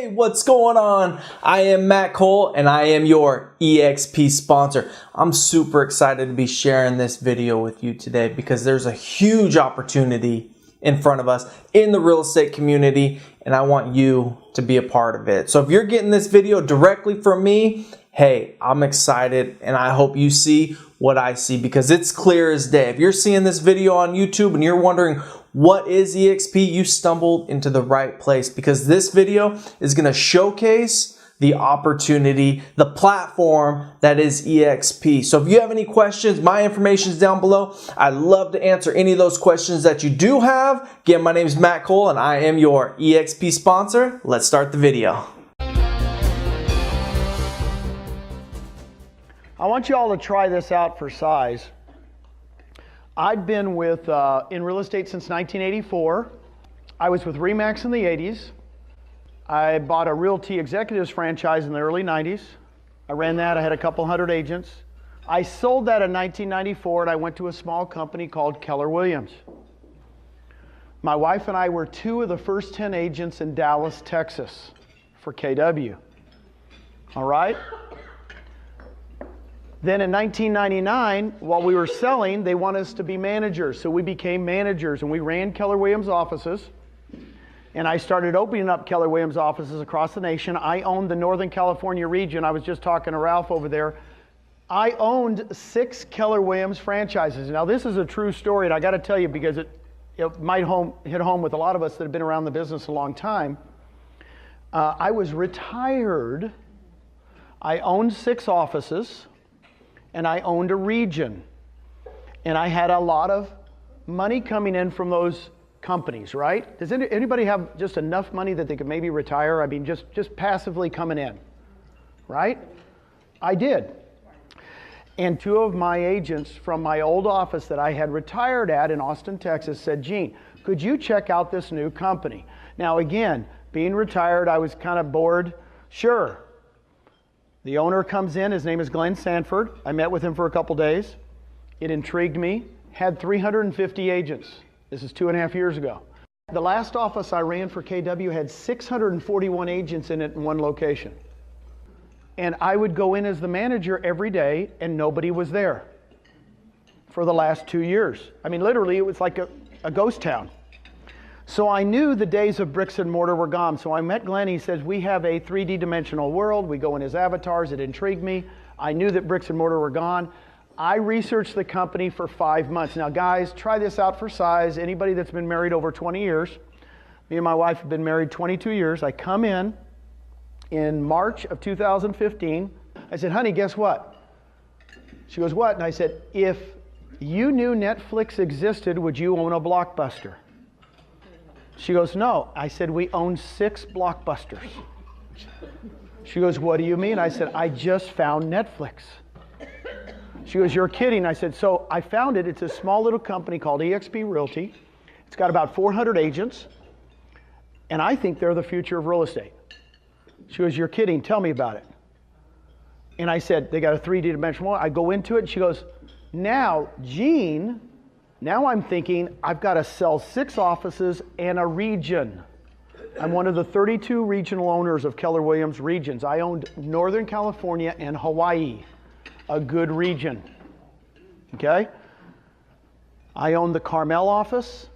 Hey, what's going on? I am Matt Cole and I am your EXP sponsor. I'm super excited to be sharing this video with you today because there's a huge opportunity in front of us in the real estate community and I want you to be a part of it. So if you're getting this video directly from me, hey, I'm excited and I hope you see what I see because it's clear as day. If you're seeing this video on YouTube and you're wondering what is EXP, you stumbled into the right place because this video is going to showcase the opportunity, the platform that is EXP. So if you have any questions, my information is down below. I'd love to answer any of those questions that you do have. Again, my name is Matt Cole and I am your EXP sponsor. Let's start the video. I want you all to try this out for size. I'd been in real estate since 1984. I was with RE/MAX in the 80s. I bought a Realty Executives franchise in the early 90s. I ran that. I had a couple hundred agents. I sold that in 1994 and I went to a small company called Keller Williams. My wife and I were two of the first 10 agents in Dallas, Texas for KW. All right? Then in 1999, while we were selling, they wanted us to be managers. So we became managers and we ran Keller Williams offices. And I started opening up Keller Williams offices across the nation. I owned the Northern California region. I was just talking to Ralph over there. I owned 6 Keller Williams franchises. Now this is a true story and I got to tell you because it might hit home with a lot of us that have been around the business a long time. I was retired. I owned 6 offices. And I owned a region. And I had a lot of money coming in from those companies, right? Does anybody have just enough money that they could maybe retire? I mean, just passively coming in, right? I did. And 2 of my agents from my old office that I had retired at in Austin, Texas said, Gene, could you check out this new company? Now again, being retired, I was kind of bored. Sure. The owner comes in, his name is Glenn Sanford. I met with him for a couple days. It intrigued me. Had 350 agents. This is 2.5 years ago. The last office I ran for KW had 641 agents in it in one location. And I would go in as the manager every day and nobody was there for the last 2 years. I mean, literally it was like a ghost town. So I knew the days of bricks and mortar were gone. So I met Glenn. He says, we have a 3D dimensional world. We go in his avatars. It intrigued me. I knew that bricks and mortar were gone. I researched the company for 5 months. Now, guys, try this out for size. Anybody that's been married over 20 years, me and my wife have been married 22 years. I come in March of 2015. I said, honey, guess what? She goes, what? And I said, if you knew Netflix existed, would you own a Blockbuster? She goes, no. I said, we own 6 Blockbusters. She goes, what do you mean? I said, I just found Netflix. She goes, you're kidding. I said, so I found it. It's a small little company called Exp Realty. It's got about 400 agents. And I think they're the future of real estate. She goes, you're kidding. Tell me about it. And I said, they got a 3D dimensional. I go into it. And she goes, now, Gene, now I'm thinking I've got to sell 6 offices and a region. I'm one of the 32 regional owners of Keller Williams regions. I owned Northern California and Hawaii, a good region. Okay? I own the Carmel office,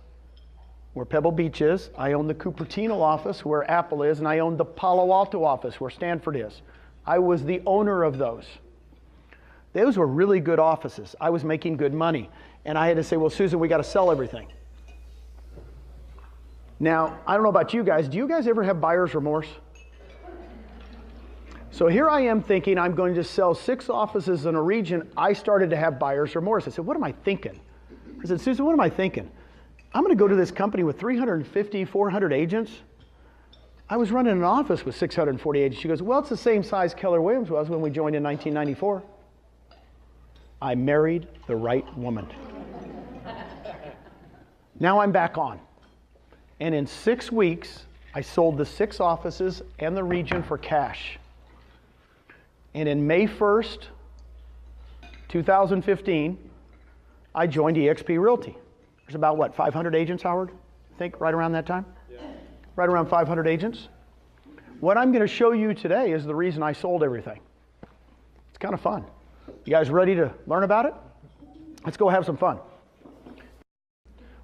where Pebble Beach is. I own the Cupertino office, where Apple is. And I own the Palo Alto office, where Stanford is. I was the owner of those. Those were really good offices. I was making good money. And I had to say, well, Susan, we got to sell everything. Now, I don't know about you guys. Do you guys ever have buyer's remorse? So here I am thinking I'm going to sell 6 offices in a region. I started to have buyer's remorse. I said, what am I thinking? I said, Susan, what am I thinking? I'm going to go to this company with 350, 400 agents. I was running an office with 640 agents. She goes, well, it's the same size Keller Williams was when we joined in 1994. I married the right woman. Now I'm back on. And in 6 weeks, I sold the 6 offices and the region for cash. And in May 1st, 2015, I joined Exp Realty. There's about, what, 500 agents, Howard? I think, right around that time? Yeah. Right around 500 agents. What I'm going to show you today is the reason I sold everything. It's kind of fun. You guys ready to learn about it? Let's go have some fun.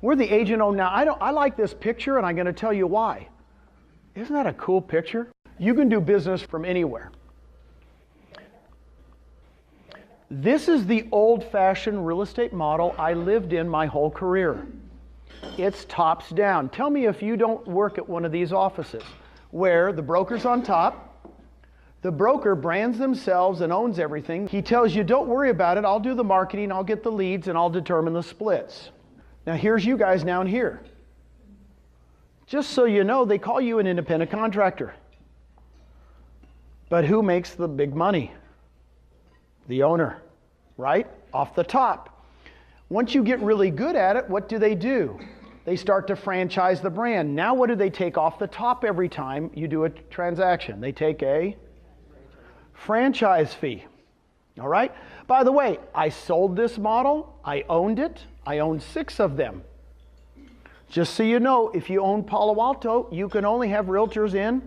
We're the agent owned now. I like this picture, and I'm going to tell you why. Isn't that a cool picture? You can do business from anywhere. This is the old-fashioned real estate model I lived in my whole career. It's tops down. Tell me if you don't work at one of these offices where the broker's on top, the broker brands themselves and owns everything. He tells you, don't worry about it, I'll do the marketing, I'll get the leads, and I'll determine the splits. Now here's you guys down here. Just so you know, they call you an independent contractor. But who makes the big money? The owner, right? Off the top. Once you get really good at it, what do? They start to franchise the brand. Now what do they take off the top every time you do a transaction? They take a franchise fee. All right? By the way, I sold this model. I owned it. I owned 6 of them. Just so you know, if you own Palo Alto, you can only have realtors in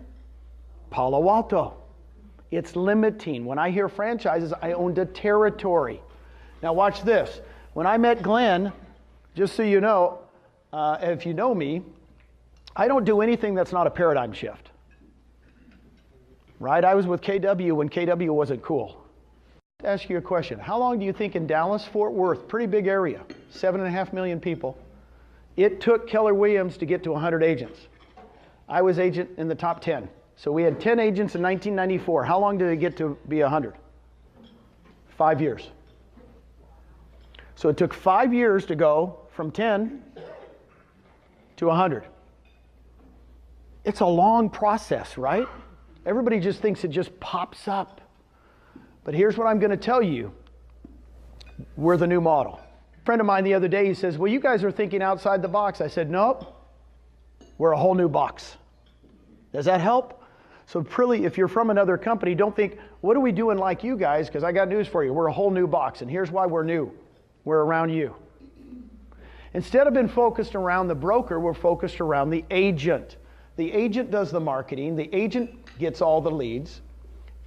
Palo Alto. It's limiting. When I hear franchises, I owned a territory. Now watch this. When I met Glenn, just so you know, if you know me, I don't do anything that's not a paradigm shift. Right? I was with KW when KW wasn't cool. I'll ask you a question. How long do you think in Dallas, Fort Worth, pretty big area, 7.5 million people, it took Keller Williams to get to 100 agents? I was agent in the top 10. So we had 10 agents in 1994. How long did it get to be 100? 5 years. So it took 5 years to go from 10 to 100. It's a long process, right? Everybody just thinks it just pops up. But here's what I'm going to tell you. We're the new model. A friend of mine the other day, he says, well, you guys are thinking outside the box. I said, nope. We're a whole new box. Does that help? So really, if you're from another company, don't think, what are we doing like you guys? Because I got news for you. We're a whole new box. And here's why we're new. We're around you. Instead of being focused around the broker, we're focused around the agent. The agent does the marketing. The agent gets all the leads.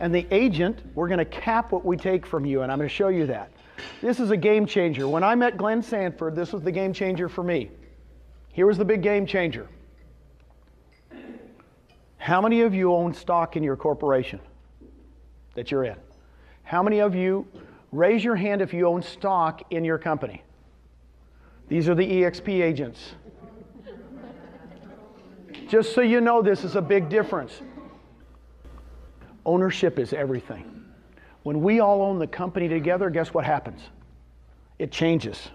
And the agent, we're going to cap what we take from you. And I'm going to show you that. This is a game changer. When I met Glenn Sanford, this was the game changer for me. Here was the big game changer. How many of you own stock in your corporation that you're in? How many of you, raise your hand if you own stock in your company? These are the EXP agents. Just so you know, this is a big difference. Ownership is everything. When we all own the company together, guess what happens? It changes,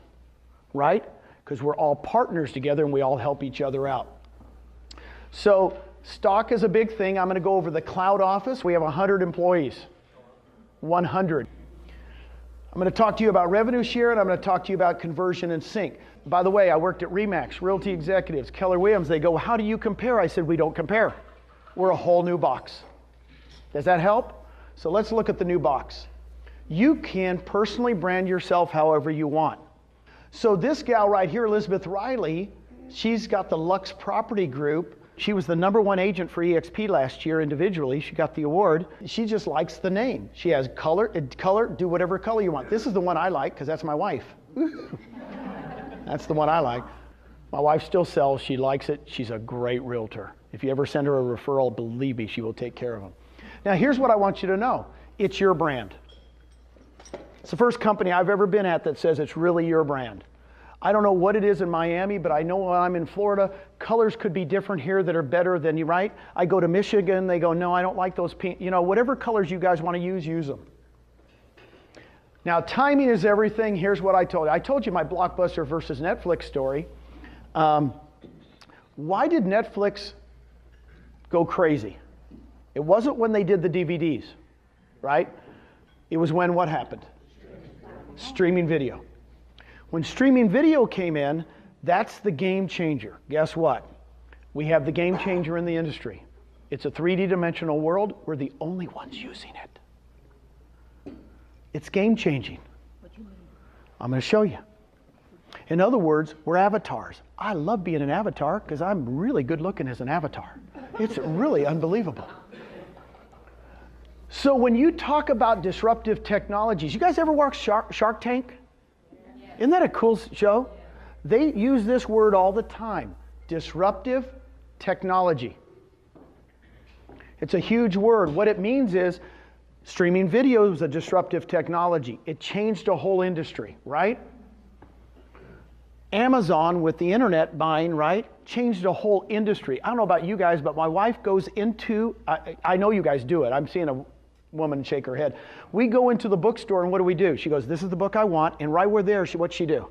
right? Because we're all partners together and we all help each other out. So, stock is a big thing. I'm going to go over the cloud office. We have 100 employees. 100. I'm going to talk to you about revenue share, and I'm going to talk to you about conversion and sync. By the way, I worked at RE/MAX, Realty Executives, Keller Williams. They go, how do you compare? I said, we don't compare. We're a whole new box. Does that help? So let's look at the new box. You can personally brand yourself however you want. So this gal right here, Elizabeth Riley, she's got the Lux Property Group. She was the #1 agent for EXP last year individually. She got the award. She just likes the name. She has color, do whatever color you want. This is the one I like because that's my wife. That's the one I like. My wife still sells. She likes it. She's a great realtor. If you ever send her a referral, believe me, she will take care of them. Now here's what I want you to know. It's your brand. It's the first company I've ever been at that says it's really your brand. I don't know what it is in Miami, but I know when I'm in Florida, colors could be different here that are better than you, right? I go to Michigan, they go, no, I don't like those pink. You know, whatever colors you guys want to use them. Now, timing is everything. Here's what I told you. I told you my Blockbuster versus Netflix story. Why did Netflix go crazy? It wasn't when they did the DVDs, right? It was when what happened? Streaming video. When streaming video came in, that's the game changer. Guess what? We have the game changer in the industry. It's a 3D dimensional world. We're the only ones using it. It's game changing. I'm going to show you. In other words, we're avatars. I love being an avatar because I'm really good looking as an avatar. It's really unbelievable. So when you talk about disruptive technologies, you guys ever watch Shark Tank? Isn't that a cool show? They use this word all the time, disruptive technology. It's a huge word. What it means is streaming video is a disruptive technology. It changed a whole industry, right? Amazon with the internet buying, right, changed a whole industry. I don't know about you guys, but my wife goes into, I know you guys do it. I'm seeing a woman shake her head. We go into the bookstore and what do? She goes, this is the book I want. And right where there, what'd she do?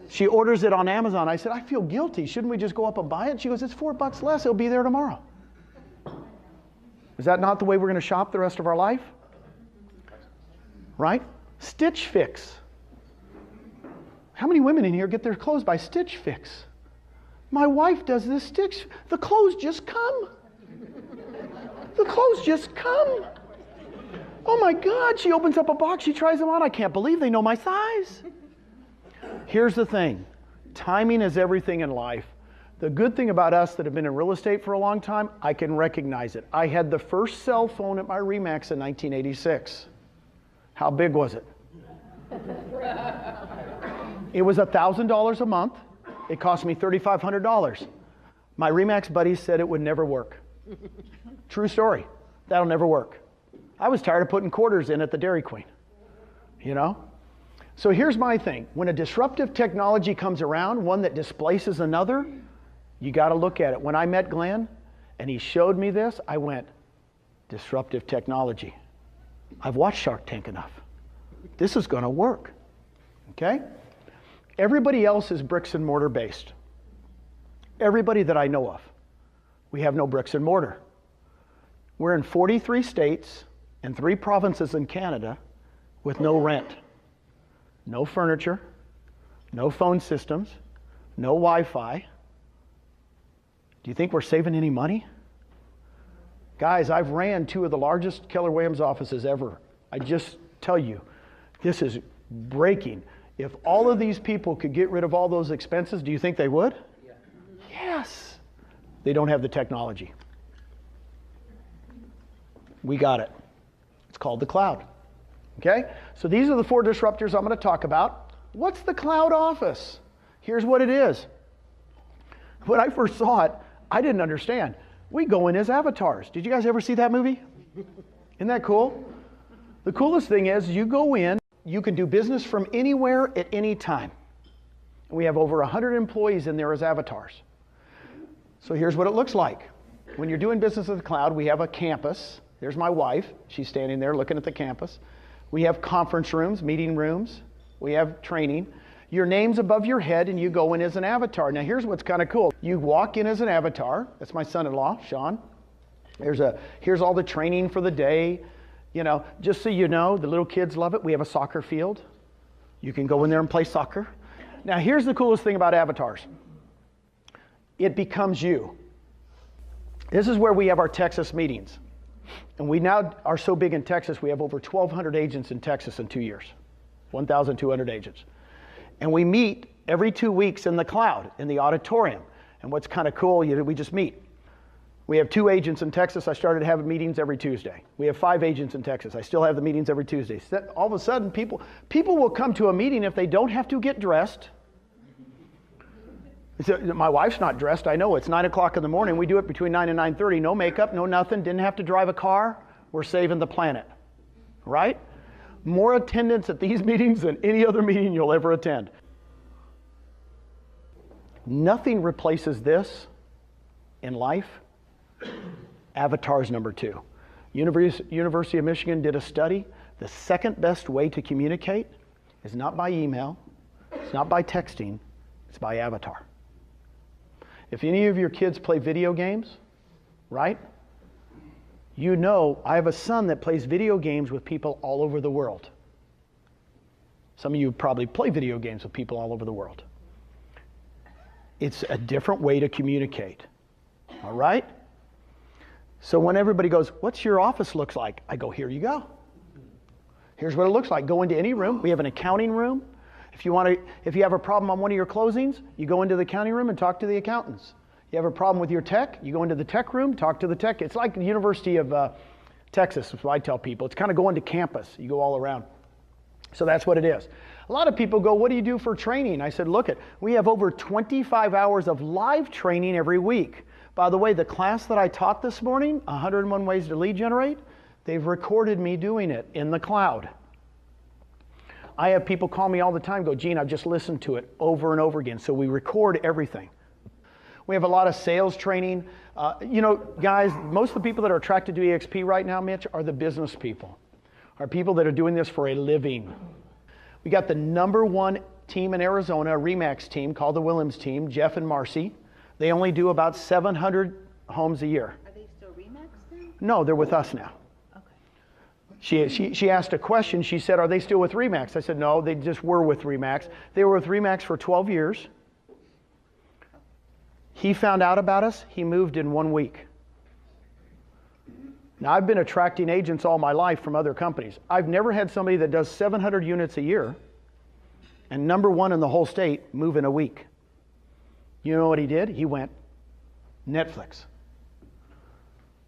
She orders it on Amazon. I said, I feel guilty. Shouldn't we just go up and buy it? She goes, it's $4 less. It'll be there tomorrow. Is that not the way we're going to shop the rest of our life? Right? Stitch Fix. How many women in here get their clothes by Stitch Fix? My wife does this Stitch. The clothes just come. The clothes just come. Oh my God, she opens up a box, she tries them on. I can't believe they know my size. Here's the thing. Timing is everything in life. The good thing about us that have been in real estate for a long time, I can recognize it. I had the first cell phone at my RE/MAX in 1986. How big was it? It was $1,000 a month. It cost me $3,500. My RE/MAX buddies said it would never work. True story. That'll never work. I was tired of putting quarters in at the Dairy Queen. You know? So here's my thing. When a disruptive technology comes around, one that displaces another, you got to look at it. When I met Glenn and he showed me this, I went, disruptive technology. I've watched Shark Tank enough. This is going to work. Okay? Everybody else is bricks and mortar based. Everybody that I know of. We have no bricks and mortar. We're in 43 states and 3 provinces in Canada with no rent, no furniture, no phone systems, no Wi-Fi. Do you think we're saving any money? Guys, I've ran 2 of the largest Keller Williams offices ever. I just tell you, this is breaking. If all of these people could get rid of all those expenses, do you think they would? Yeah. Yes. They don't have the technology. We got it. It's called the cloud. Okay? So these are the 4 disruptors I'm going to talk about. What's the cloud office? Here's what it is. When I first saw it, I didn't understand. We go in as avatars. Did you guys ever see that movie? Isn't that cool? The coolest thing is you go in, you can do business from anywhere at any time. We have over 100 employees in there as avatars. So here's what it looks like. When you're doing business at the cloud, we have a campus. There's my wife. She's standing there looking at the campus. We have conference rooms, meeting rooms. We have training. Your name's above your head and you go in as an avatar. Now here's what's kind of cool. You walk in as an avatar. That's my son-in-law, Sean. Here's all the training for the day. You know, just so you know, the little kids love it. We have a soccer field. You can go in there and play soccer. Now here's the coolest thing about avatars. It becomes you. This is where we have our Texas meetings. And we now are so big in Texas, we have over 1,200 agents in Texas in 2 years. 1,200 agents. And we meet every 2 weeks in the cloud, in the auditorium. And what's kind of cool, we just meet. We have 2 agents in Texas. I started having meetings every Tuesday. We have 5 agents in Texas. I still have the meetings every Tuesday. All of a sudden, people will come to a meeting if they don't have to get dressed. My wife's not dressed. I know it's 9 o'clock in the morning. We do it between 9 and 9:30. No makeup, no nothing. Didn't have to drive a car. We're saving the planet, right? More attendance at these meetings than any other meeting you'll ever attend. Nothing replaces this in life. Avatars number 2. University of Michigan did a study. The second best way to communicate is not by email, it's not by texting, it's by avatar. If any of your kids play video games, right? You know, I have a son that plays video games with people all over the world. Some of you probably play video games with people all over the world. It's a different way to communicate, all right? So when everybody goes, what's your office looks like? I go, here you go. Here's what it looks like. Go into any room. We have an accounting room. If you have a problem on one of your closings, you go into the accounting room and talk to the accountants. You have a problem with your tech, you go into the tech room, talk to the tech. It's like the University of Texas is what I tell people. It's kind of going to campus. You go all around. So that's what it is. A lot of people go, what do you do for training? I said, look, we have over 25 hours of live training every week. By the way, the class that I taught this morning, 101 Ways to Lead Generate, they've recorded me doing it in the cloud. I have people call me all the time, go, Gene, I've just listened to it over and over again. So we record everything. We have a lot of sales training. You know, guys, most of the people that are attracted to EXP right now, Mitch, are the business people, are people that are doing this for a living. We got the #1 team in Arizona, a RE/MAX team called the Williams team, Jeff and Marcy. They only do about 700 homes a year. Are they still RE/MAX then? No, they're with us now. Okay. She asked a question. She said, are they still with RE/MAX? I said, no, they just were with RE/MAX. They were with RE/MAX for 12 years. He found out about us. He moved in 1 week. Now, I've been attracting agents all my life from other companies. I've never had somebody that does 700 units a year and #1 in the whole state move in a week. You know what he did? He went, Netflix.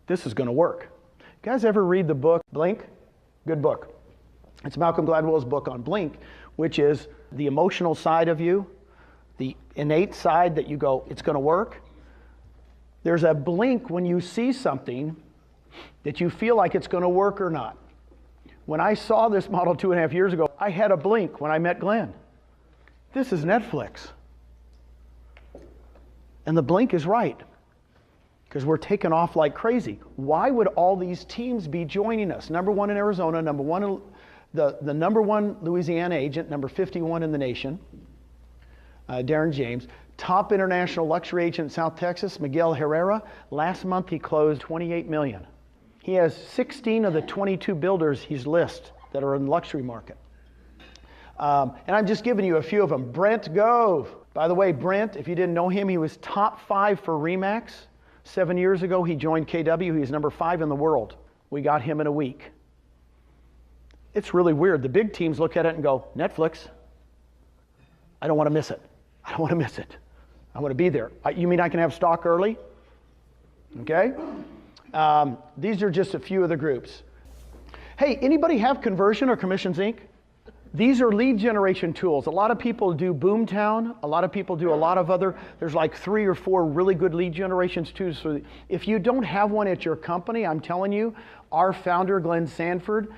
This is going to work. You guys ever read the book Blink? Good book. It's Malcolm Gladwell's book on Blink, which is the emotional side of you, the innate side that you go, it's going to work. There's a blink when you see something that you feel like it's going to work or not. When I saw this model 2.5 years ago, I had a blink when I met Glenn. This is Netflix. And the blink is right, because we're taking off like crazy. Why would all these teams be joining us? #1 in Arizona, #1 in the #1 Louisiana agent, number 51 in the nation, Darren James. Top international luxury agent in South Texas, Miguel Herrera. Last month he closed $28 million. He has 16 of the 22 builders he's listed that are in the luxury market. And I'm just giving you a few of them. Brent Gove. By the way, Brent, if you didn't know him, he was top 5 for RE/MAX. 7 years ago, he joined KW. He's #5 in the world. We got him in a week. It's really weird. The big teams look at it and go, Netflix. I don't want to miss it. I don't want to miss it. I want to be there. You mean I can have stock early? Okay. These are just a few of the groups. Hey, anybody have Conversion or Commissions Inc? These are lead generation tools. A lot of people do Boomtown. A lot of people do a lot of other, there's like 3 or 4 really good lead generations too. So if you don't have one at your company, I'm telling you, our founder, Glenn Sanford,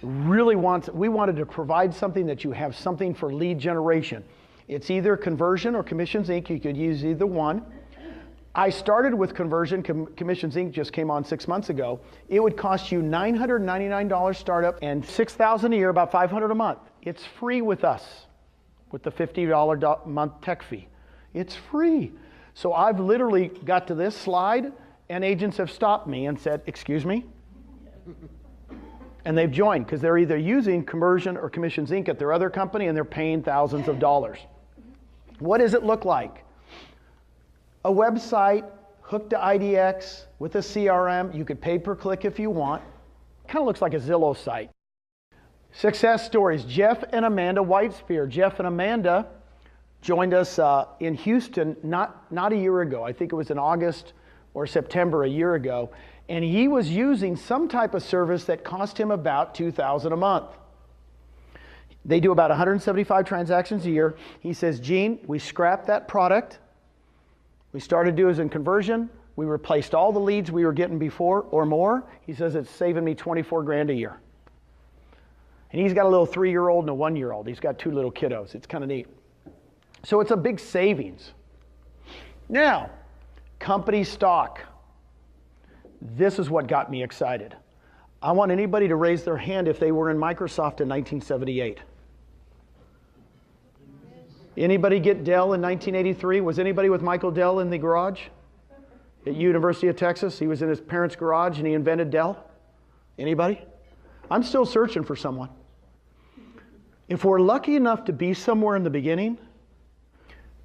really we wanted to provide something that you have something for lead generation. It's either Conversion or Commissions Inc. You could use either one. I started with Conversion. Commissions Inc. just came on 6 months ago. It would cost you $999 startup and $6,000 a year, about $500 a month. It's free with us, with the $50 a month tech fee. It's free. So I've literally got to this slide, and agents have stopped me and said, excuse me? And they've joined because they're either using Conversion or Commissions Inc. at their other company, and they're paying thousands of dollars. What does it look like? A website hooked to IDX with a CRM. You could pay per click if you want. Kind of looks like a Zillow site. Success stories. Jeff and Amanda Whitespear. Jeff and Amanda joined us in Houston not a year ago. I think it was in August or September a year ago. And he was using some type of service that cost him about $2,000 a month. They do about 175 transactions a year. He says, Gene, we scrapped that product. We started doing in Conversion. We replaced all the leads we were getting before or more. He says it's saving me 24 grand a year. And he's got a little 3-year-old and a 1-year-old. He's got 2 little kiddos. It's kind of neat. So it's a big savings. Now, company stock. This is what got me excited. I want anybody to raise their hand if they were in Microsoft in 1978. Anybody get Dell in 1983? Was anybody with Michael Dell in the garage at University of Texas? He was in his parents' garage and he invented Dell. Anybody? I'm still searching for someone. If we're lucky enough to be somewhere in the beginning,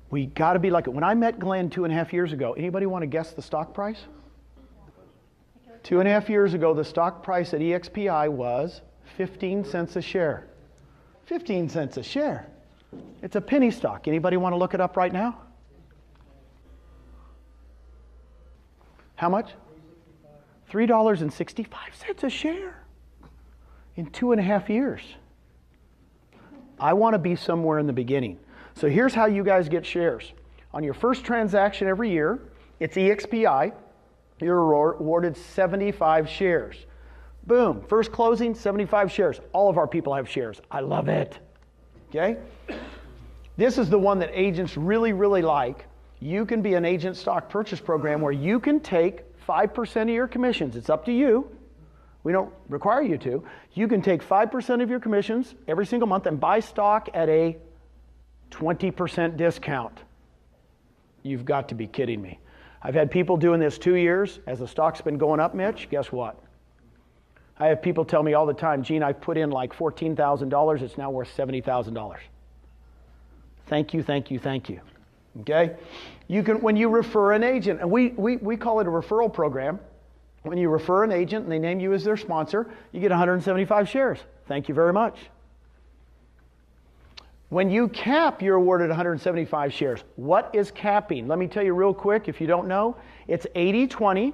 we got to be like it. When I met Glenn 2.5 years ago, anybody want to guess the stock price? 2.5 years ago, the stock price at EXPI was 15 cents a share. 15 cents a share. It's a penny stock. Anybody want to look it up right now? How much? $3.65 a share in 2.5 years. I want to be somewhere in the beginning. So here's how you guys get shares. On your first transaction every year, it's EXPI. You're awarded 75 shares. Boom, first closing, 75 shares. All of our people have shares. I love it. Okay? This is the one that agents really, really like. You can be an agent stock purchase program where you can take 5% of your commissions. It's up to you. We don't require you to. You can take 5% of your commissions every single month and buy stock at a 20% discount. You've got to be kidding me. I've had people doing this 2 years. As the stock's been going up, Mitch, guess what? I have people tell me all the time, Gene, I've put in like $14,000. It's now worth $70,000. Thank you, thank you, thank you. Okay? You can, when you refer an agent, and we call it a referral program. When you refer an agent and they name you as their sponsor, you get 175 shares. Thank you very much. When you cap, you're awarded 175 shares. What is capping? Let me tell you real quick, if you don't know, it's 80-20.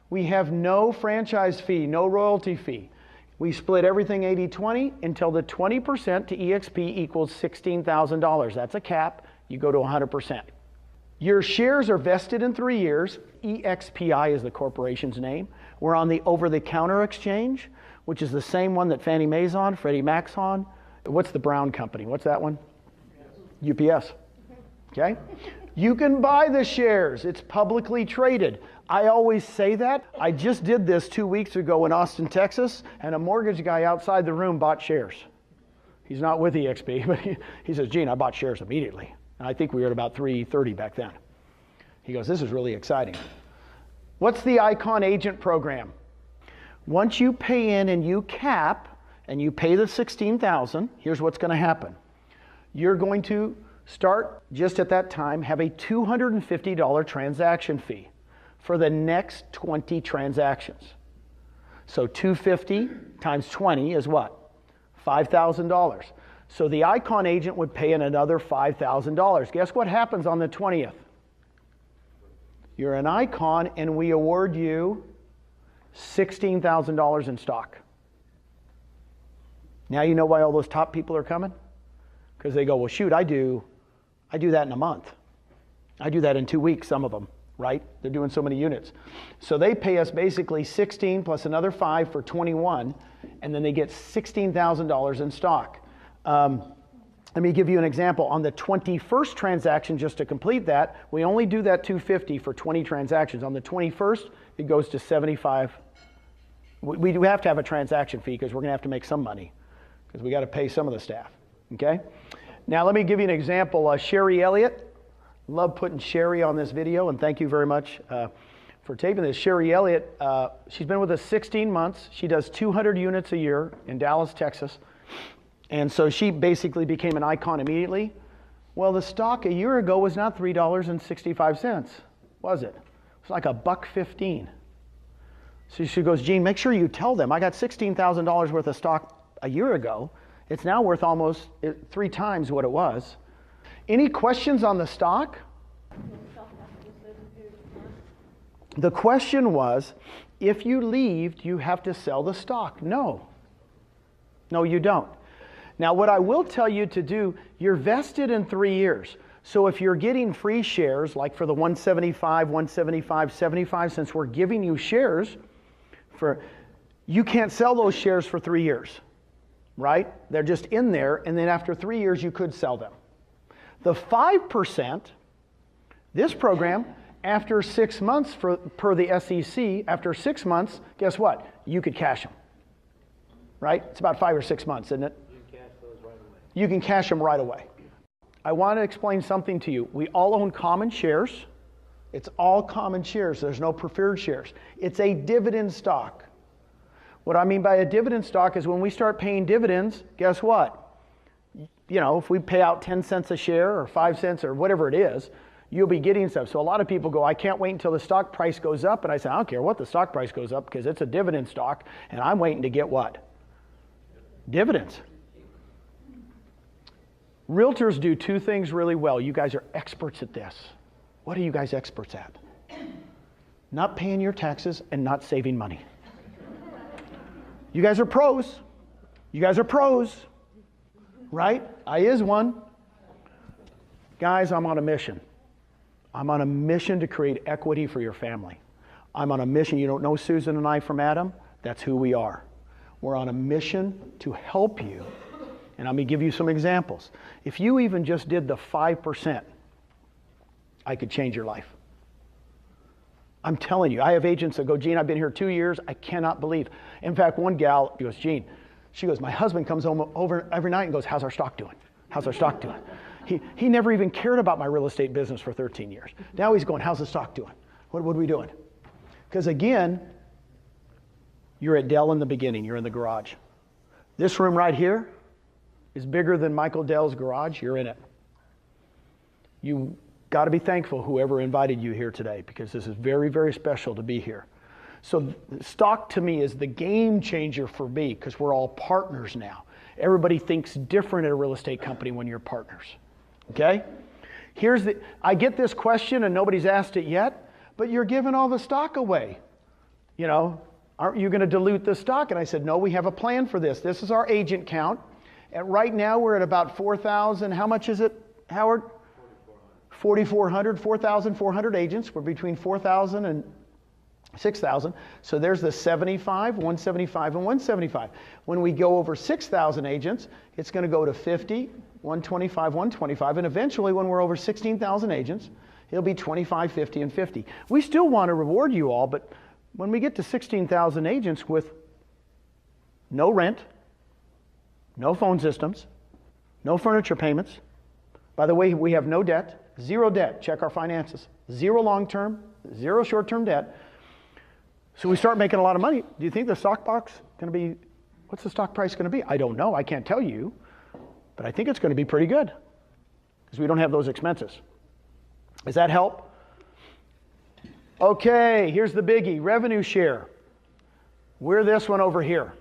We have no franchise fee, no royalty fee. We split everything 80-20 until the 20% to EXP equals $16,000. That's a cap. You go to 100%. Your shares are vested in 3 years. EXPI is the corporation's name. We're on the over-the-counter exchange, which is the same one that Fannie Mae's on, Freddie Mac's on. What's the Brown company? What's that one? UPS. Okay? You can buy the shares. It's publicly traded. I always say that. I just did this 2 weeks ago in Austin, Texas, and a mortgage guy outside the room bought shares. He's not with EXP, but he says, Gene, I bought shares immediately. And I think we were at about 330 back then. He goes, this is really exciting. What's the Icon Agent Program? Once you pay in and you cap, and you pay the $16,000, here's what's going to happen. You're going to start, just at that time, have a $250 transaction fee for the next 20 transactions. So $250 times 20 is what? $5,000. So the Icon agent would pay in another $5,000. Guess what happens on the 20th? You're an Icon and we award you $16,000 in stock. Now you know why all those top people are coming? Because they go, well, shoot, I do that in a month. I do that in 2 weeks, some of them, right? They're doing so many units. So they pay us basically 16 plus another 5 for 21, and then they get $16,000 in stock. Let me give you an example. On the 21st transaction, just to complete that, we only do that $250 for 20 transactions. On the 21st, it goes to $75. We do have to have a transaction fee because we're going to have to make some money because we got to pay some of the staff. Okay? Now let me give you an example. Sherry Elliott, love putting Sherry on this video, and thank you very much for taping this. Sherry Elliott, she's been with us 16 months. She does 200 units a year in Dallas, Texas. And so she basically became an Icon immediately. Well, the stock a year ago was not $3.65, was it? It was like $1.15. So she goes, Gene, make sure you tell them I got $16,000 worth of stock a year ago. It's now worth almost 3 times what it was. Any questions on the stock? The question was, if you leave, do you have to sell the stock? No. No, you don't. Now, what I will tell you to do, you're vested in 3 years. So if you're getting free shares, like for the 175, 175, 75, since we're giving you shares, you can't sell those shares for 3 years, right? They're just in there, and then after 3 years, you could sell them. The 5%, this program, after 6 months per the SEC, after 6 months, guess what? You could cash them, right? It's about 5 or 6 months, isn't it? You can cash them right away. I want to explain something to you. We all own common shares. It's all common shares. There's no preferred shares. It's a dividend stock. What I mean by a dividend stock is when we start paying dividends, guess what? You know, if we pay out 10 cents a share or 5 cents or whatever it is, you'll be getting stuff. So a lot of people go, I can't wait until the stock price goes up. And I say, I don't care what the stock price goes up because it's a dividend stock and I'm waiting to get what? Dividends. Realtors do 2 things really well. You guys are experts at this. What are you guys experts at? not paying your taxes, and not saving money. You guys are pros. You guys are pros, right? I is one. Guys, I'm on a mission. I'm on a mission to create equity for your family. I'm on a mission. You don't know Susan and I from Adam? That's who we are. We're on a mission to help you. And I'm going to give you some examples. If you even just did the 5%, I could change your life. I'm telling you, I have agents that go, Gene, I've been here 2 years. I cannot believe. In fact, one gal, she goes, Gene, she goes, my husband comes home over every night and goes, how's our stock doing? How's our stock doing? He never even cared about my real estate business for 13 years. Now he's going, how's the stock doing? What are we doing? Because again, you're at Dell in the beginning. You're in the garage. This room right here is bigger than Michael Dell's garage. You're in it. You got to be thankful whoever invited you here today, because this is very, very special to be here. So stock to me is the game changer for me, because we're all partners now. Everybody thinks different at a real estate company when you're partners. Okay? I get this question and nobody's asked it yet, but you're giving all the stock away. You know, aren't you going to dilute the stock? And I said, no, we have a plan for this. This is our agent count. And right now we're at about 4,000. How much is it, Howard? 4,400, 4,400 agents. We're between 4,000 and 6,000. So there's the 75, 175, and 175. When we go over 6,000 agents, it's going to go to 50, 125, 125, and eventually when we're over 16,000 agents, it'll be 25, 50, and 50. We still want to reward you all, but when we get to 16,000 agents with no rent, no phone systems, no furniture payments, by the way, we have no debt, zero debt, check our finances, zero long-term, zero short-term debt. So we start making a lot of money. Do you think the stock box going to be, what's the stock price going to be? I don't know. I can't tell you. But I think it's going to be pretty good because we don't have those expenses. Does that help? Okay, here's the biggie, revenue share. We're this one over here.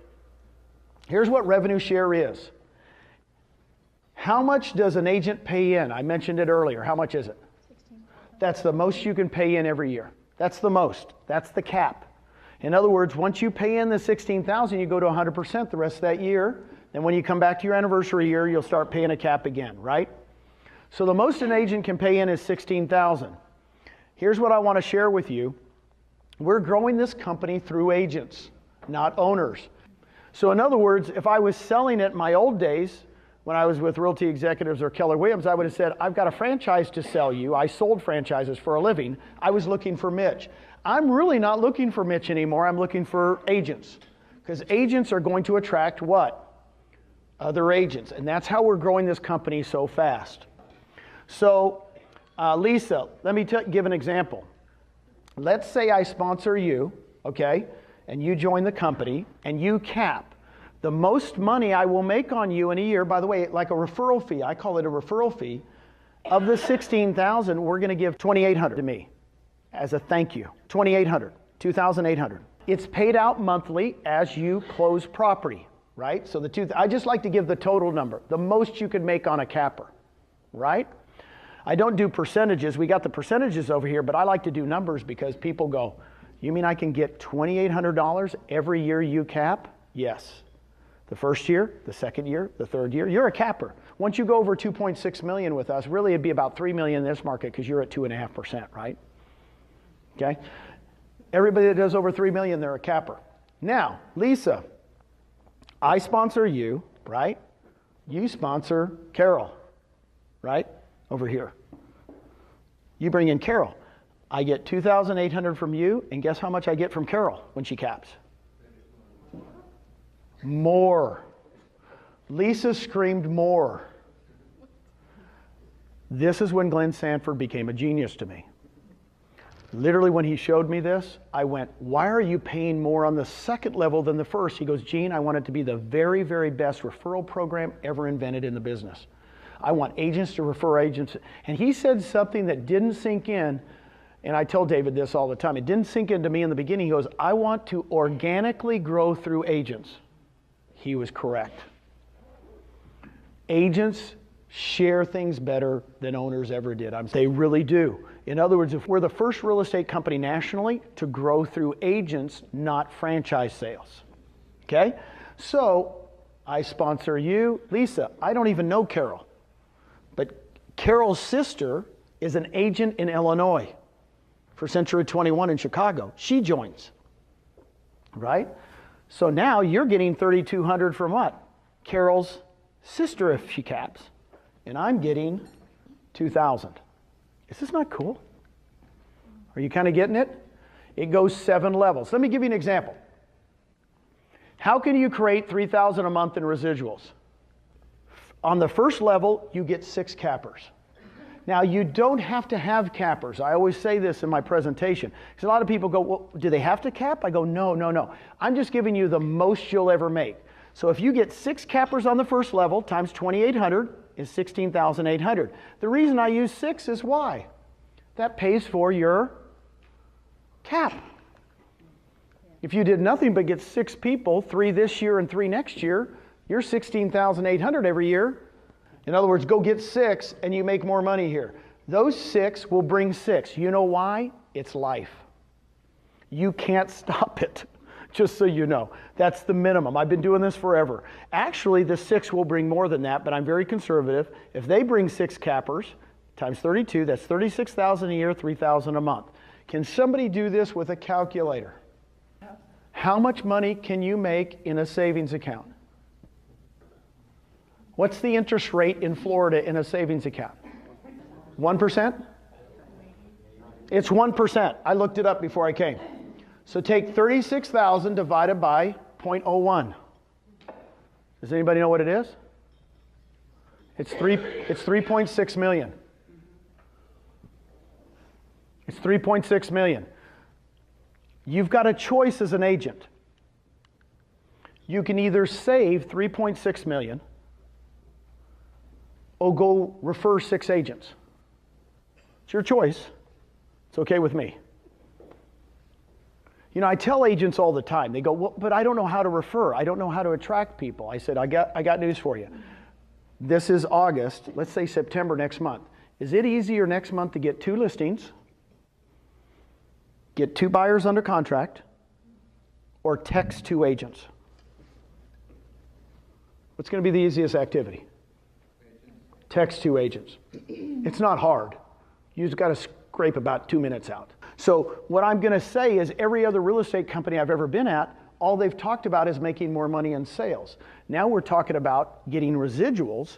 Here's what revenue share is. How much does an agent pay in? I mentioned it earlier. How much is it? 16. That's the most you can pay in every year. That's the most. That's the cap. In other words, once you pay in the 16,000, you go to 100% the rest of that year. Then when you come back to your anniversary year, you'll start paying a cap again, right? So the most an agent can pay in is 16,000. Here's what I want to share with you. We're growing this company through agents, not owners. So in other words, if I was selling it in my old days, when I was with Realty Executives or Keller Williams, I would have said, I've got a franchise to sell you. I sold franchises for a living. I was looking for Mitch. I'm really not looking for Mitch anymore. I'm looking for agents, because agents are going to attract what? Other agents. And that's how we're growing this company so fast. So Lisa, let me give an example. Let's say I sponsor you, okay, and you join the company and you cap. The most money I will make on you in a year, by the way, like a referral fee, I call it a referral fee, of the 16,000, we're going to give 2,800 to me as a thank you. 2,800, 2,800. It's paid out monthly as you close property, right? So I just like to give the total number, the most you could make on a capper, right? I don't do percentages. We got the percentages over here, but I like to do numbers because people go, you mean I can get $2,800 every year you cap? Yes. The first year, the second year, the third year, you're a capper. Once you go over 2.6 million with us, really it'd be about 3 million in this market because you're at 2.5%, right? Okay? Everybody that does over 3 million, they're a capper. Now, Lisa, I sponsor you, right? You sponsor Carol, right? Over here. You bring in Carol. I get 2,800 from you, and guess how much I get from Carol when she caps? More. Lisa screamed more. This is when Glenn Sanford became a genius to me. Literally when he showed me this, I went, why are you paying more on the second level than the first? He goes, Gene, I want it to be the very, very best referral program ever invented in the business. I want agents to refer agents. And he said something that didn't sink in, and I tell David this all the time. It didn't sink into me in the beginning. He goes, I want to organically grow through agents. He was correct. Agents share things better than owners ever did. They really do. In other words, if we're the first real estate company nationally to grow through agents, not franchise sales. Okay? So I sponsor you. Lisa, I don't even know Carol. But Carol's sister is an agent in Illinois for Century 21 in Chicago. She joins. Right? So now you're getting $3,200 from what? Carol's sister if she caps. And I'm getting $2,000. Is this not cool? Are you kind of getting it? It goes 7 levels. Let me give you an example. How can you create $3,000 a month in residuals? On the first level, you get 6 cappers. Now, you don't have to have cappers. I always say this in my presentation. Because a lot of people go, well, do they have to cap? I go, no. I'm just giving you the most you'll ever make. So if you get 6 cappers on the first level times 2,800 is 16,800. The reason I use 6 is why? That pays for your cap. If you did nothing but get 6 people, 3 this year and 3 next year, you're 16,800 every year. In other words, go get 6 and you make more money here. Those 6 will bring 6. You know why? It's life. You can't stop it, just so you know. That's the minimum. I've been doing this forever. Actually, the 6 will bring more than that, but I'm very conservative. If they bring 6 cappers times 32, that's 36,000 a year, 3,000 a month. Can somebody do this with a calculator? How much money can you make in a savings account? What's the interest rate in Florida in a savings account? 1%? It's 1%. I looked it up before I came. So take 36,000 divided by 0.01. Does anybody know what it is? It's 3.6 million. It's 3.6 million. You've got a choice as an agent. You can either save 3.6 million or go refer 6 agents. It's your choice. It's okay with me. You know, I tell agents all the time, they go, well, but I don't know how to refer. I don't know how to attract people. I said, I got news for you. This is August, let's say September next month. Is it easier next month to get 2 listings, get 2 buyers under contract, or text 2 agents? What's going to be the easiest activity? Text 2 agents. It's not hard. You just got to scrape about 2 minutes out. So what I'm going to say is every other real estate company I've ever been at, all they've talked about is making more money in sales. Now we're talking about getting residuals.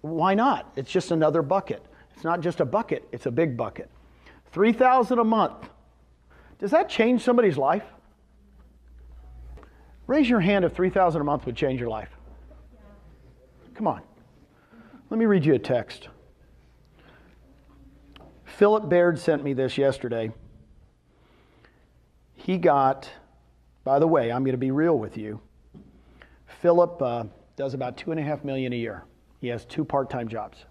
Why not? It's just another bucket. It's not just a bucket, it's a big bucket. $3,000 a month. Does that change somebody's life? Raise your hand if $3,000 a month would change your life. Come on. Let me read you a text. Philip Baird sent me this yesterday. He got, by the way, I'm going to be real with you. Philip does about $2.5 million a year. He has 2 part-time jobs.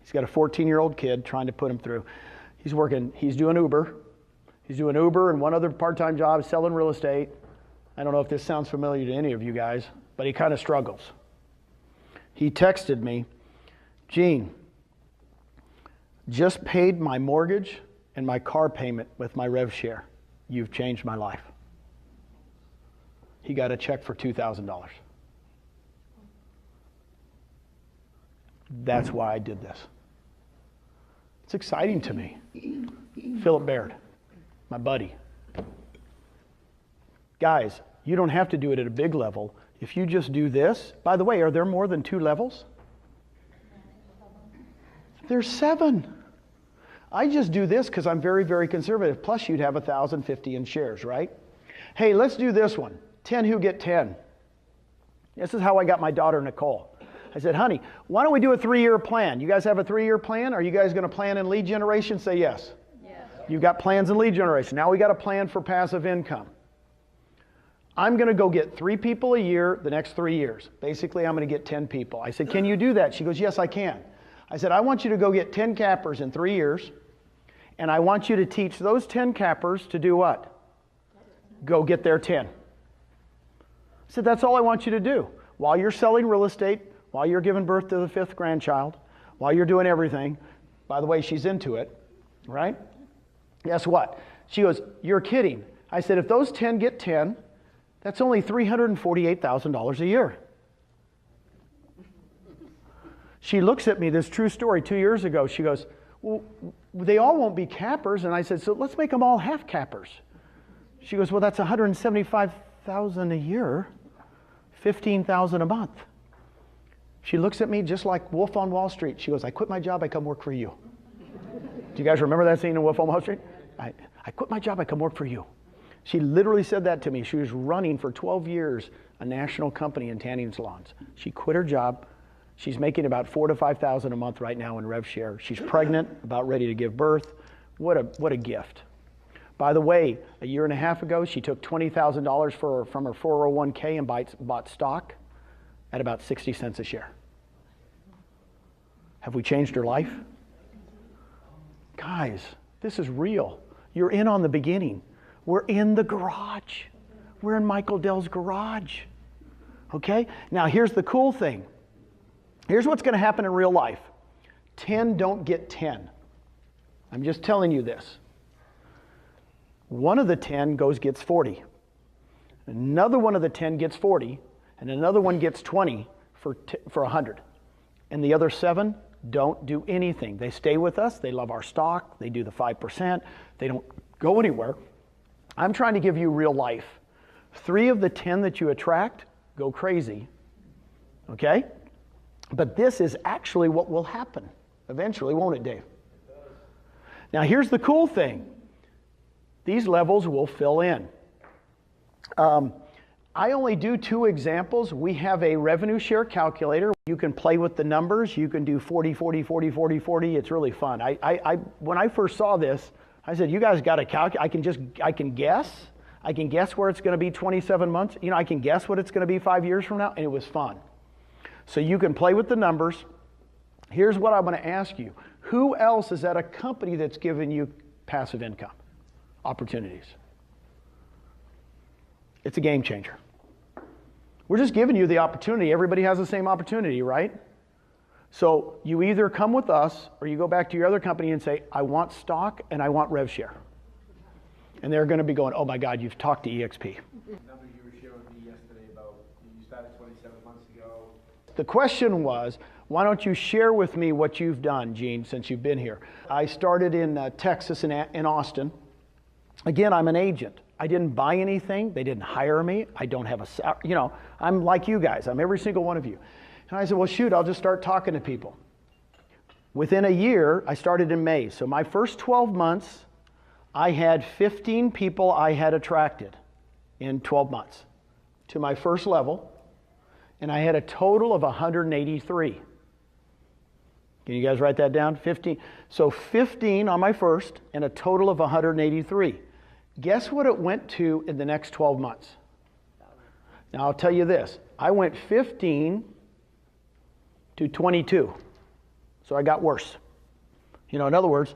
He's got a 14-year-old kid trying to put him through. He's doing Uber. He's doing Uber and 1 other part-time job, selling real estate. I don't know if this sounds familiar to any of you guys, but he kind of struggles. He texted me, Gene, just paid my mortgage and my car payment with my rev share. You've changed my life. He got a check for $2,000. That's why I did this. It's exciting to me. Philip Baird, my buddy. Guys, you don't have to do it at a big level. If you just do this, by the way, are there more than 2 levels? There's 7. I just do this because I'm very, very conservative. Plus, you'd have 1,050 in shares, right? Hey, let's do this one. 10 who get 10. This is how I got my daughter, Nicole. I said, honey, why don't we do a 3-year plan? You guys have a 3-year plan? Are you guys going to plan in lead generation? Say yes. Yes. You've got plans in lead generation. Now we got a plan for passive income. I'm going to go get 3 people a year the next 3 years. Basically, I'm going to get 10 people. I said, can you do that? She goes, yes, I can. I said, I want you to go get 10 cappers in 3 years, and I want you to teach those 10 cappers to do what? Go get their 10. I said, that's all I want you to do. While you're selling real estate, while you're giving birth to the 5th grandchild, while you're doing everything. By the way, she's into it, right? Guess what? She goes, you're kidding. I said, if those 10 get 10, that's only $348,000 a year. She looks at me, this true story, 2 years ago. She goes, well, they all won't be cappers. And I said, so let's make them all half cappers. She goes, well, that's $175,000 a year, $15,000 a month. She looks at me just like Wolf on Wall Street. She goes, I quit my job, I come work for you. Do you guys remember that scene in Wolf on Wall Street? I quit my job, I come work for you. She literally said that to me. She was running for 12 years a national company in tanning salons. She quit her job. She's making about $4,000 to $5,000 a month right now in rev share. She's pregnant, about ready to give birth. What a gift. By the way, a year and a half ago, she took $20,000 from her 401k and bought stock at about 60 cents a share. Have we changed her life? Guys, this is real. You're in on the beginning. We're in the garage. We're in Michael Dell's garage. Okay? Now here's the cool thing. Here's what's going to happen in real life. 10 don't get 10. I'm just telling you this. One of the 10 gets 40. Another one of the 10 gets 40. And another one gets 20 for 100. And the other 7 don't do anything. They stay with us. They love our stock. They do the 5%. They don't go anywhere. I'm trying to give you real life. 3 of the 10 that you attract go crazy. Okay? But this is actually what will happen eventually, won't it, Dave? Now, here's the cool thing. These levels will fill in. I only do 2 examples. We have a revenue share calculator. You can play with the numbers. You can do 40, 40, 40, 40, 40. It's really fun. When I first saw this, I said, you guys got to calculate. I can guess. I can guess where it's going to be 27 months. You know, I can guess what it's going to be 5 years from now, and it was fun. So you can play with the numbers. Here's what I'm going to ask you. Who else is at a company that's giving you passive income opportunities? It's a game changer. We're just giving you the opportunity. Everybody has the same opportunity, right? So you either come with us or you go back to your other company and say, I want stock and I want rev share. And they're going to be going, oh my God, you've talked to EXP. Number you were sharing with me yesterday about you started 27 months ago. The question was, why don't you share with me what you've done, Gene, since you've been here? I started in Texas, in Austin. Again, I'm an agent. I didn't buy anything. They didn't hire me. I don't have I'm like you guys. I'm every single one of you. And I said, well, shoot, I'll just start talking to people. Within a year, I started in May. So my first 12 months, I had 15 people I had attracted in 12 months to my first level. And I had a total of 183. Can you guys write that down? 15. So 15 on my first and a total of 183. Guess what it went to in the next 12 months? Now I'll tell you this. I went 15 to 22. So I got worse. You know, in other words,